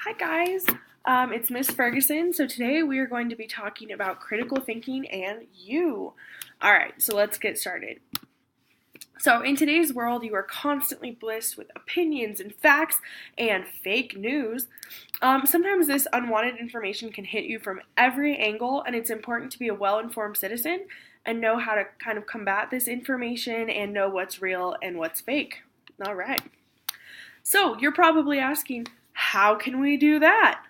Hi guys, it's Miss Ferguson. So today we are going to be talking about critical thinking and you. Alright, so let's get started. So in today's world, you are constantly blessed with opinions and facts and fake news. Sometimes this unwanted information can hit you from every angle, and it's important to be a well-informed citizen and know how to kind of combat this information and know what's real and what's fake. Alright. So you're probably asking, how can we do that?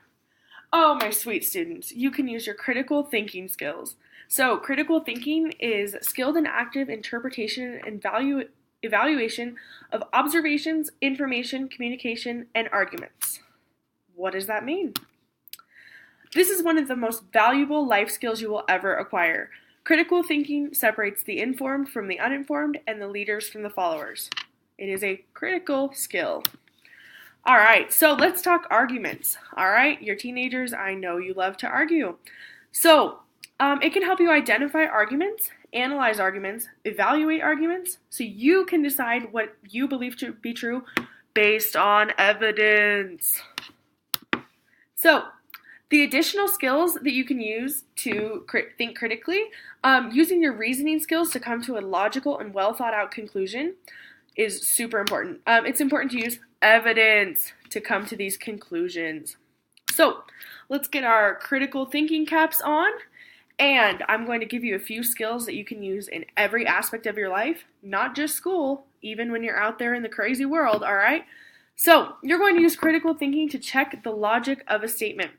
Oh, my sweet students, you can use your critical thinking skills. So, critical thinking is skilled and active interpretation and evaluation of observations, information, communication, and arguments. What does that mean? This is one of the most valuable life skills you will ever acquire. Critical thinking separates the informed from the uninformed and the leaders from the followers. It is a critical skill. All right, so let's talk arguments. All right, you're teenagers, I know you love to argue. So, it can help you identify arguments, analyze arguments, evaluate arguments, so you can decide what you believe to be true based on evidence. So, the additional skills that you can use to think critically, using your reasoning skills to come to a logical and well thought out conclusion is super important. It's important to use evidence to come to these conclusions. So let's get our critical thinking caps on, and I'm going to give you a few skills that you can use in every aspect of your life, not just school, even when you're out there in the crazy world, all right? So you're going to use critical thinking to check the logic of a statement.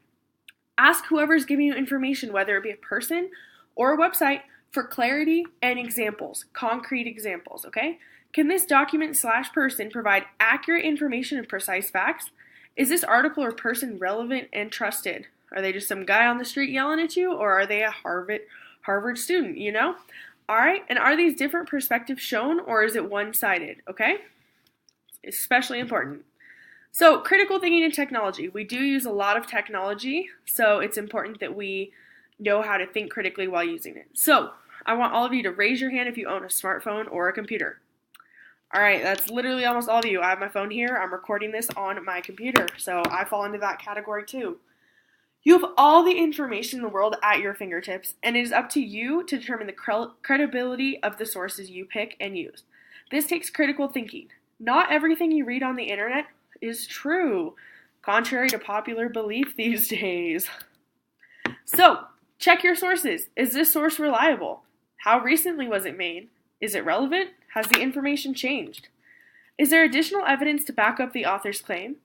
Ask whoever's giving you information, whether it be a person or a website, for clarity and examples, concrete examples, okay? Can this document/person provide accurate information and precise facts? Is this article or person relevant and trusted? Are they just some guy on the street yelling at you, or are they a Harvard student, you know? All right, and are these different perspectives shown, or is it one-sided, okay? Especially important. So, critical thinking and technology. We do use a lot of technology, so it's important that we know how to think critically while using it. So, I want all of you to raise your hand if you own a smartphone or a computer. All right, that's literally almost all of you. I have my phone here. I'm recording this on my computer, so I fall into that category too. You have all the information in the world at your fingertips, and it is up to you to determine the credibility of the sources you pick and use. This takes critical thinking. Not everything you read on the internet is true, contrary to popular belief these days. So, check your sources. Is this source reliable? How recently was it made? Is it relevant? Has the information changed? Is there additional evidence to back up the author's claim?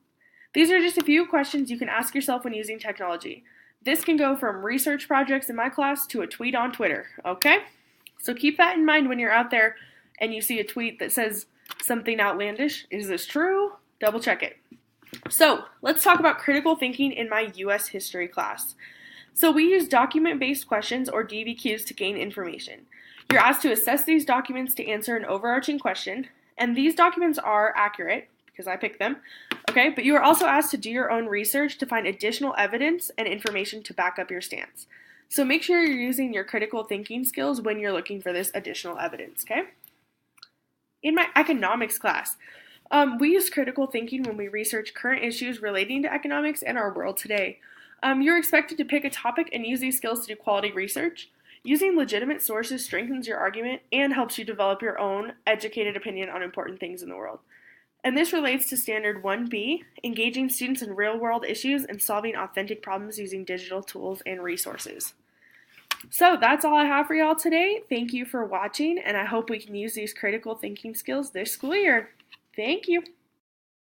These are just a few questions you can ask yourself when using technology. This can go from research projects in my class to a tweet on Twitter, okay? So keep that in mind when you're out there and you see a tweet that says something outlandish. Is this true? Double check it. So let's talk about critical thinking in my U.S. history class. So we use document-based questions or DBQs to gain information. You're asked to assess these documents to answer an overarching question, and these documents are accurate, because I picked them, okay? But you are also asked to do your own research to find additional evidence and information to back up your stance. So make sure you're using your critical thinking skills when you're looking for this additional evidence, okay? In my economics class, we use critical thinking when we research current issues relating to economics and our world today. You're expected to pick a topic and use these skills to do quality research. Using legitimate sources strengthens your argument and helps you develop your own educated opinion on important things in the world. And this relates to Standard 1B, engaging students in real-world issues and solving authentic problems using digital tools and resources. So that's all I have for y'all today. Thank you for watching, and I hope we can use these critical thinking skills this school year. Thank you.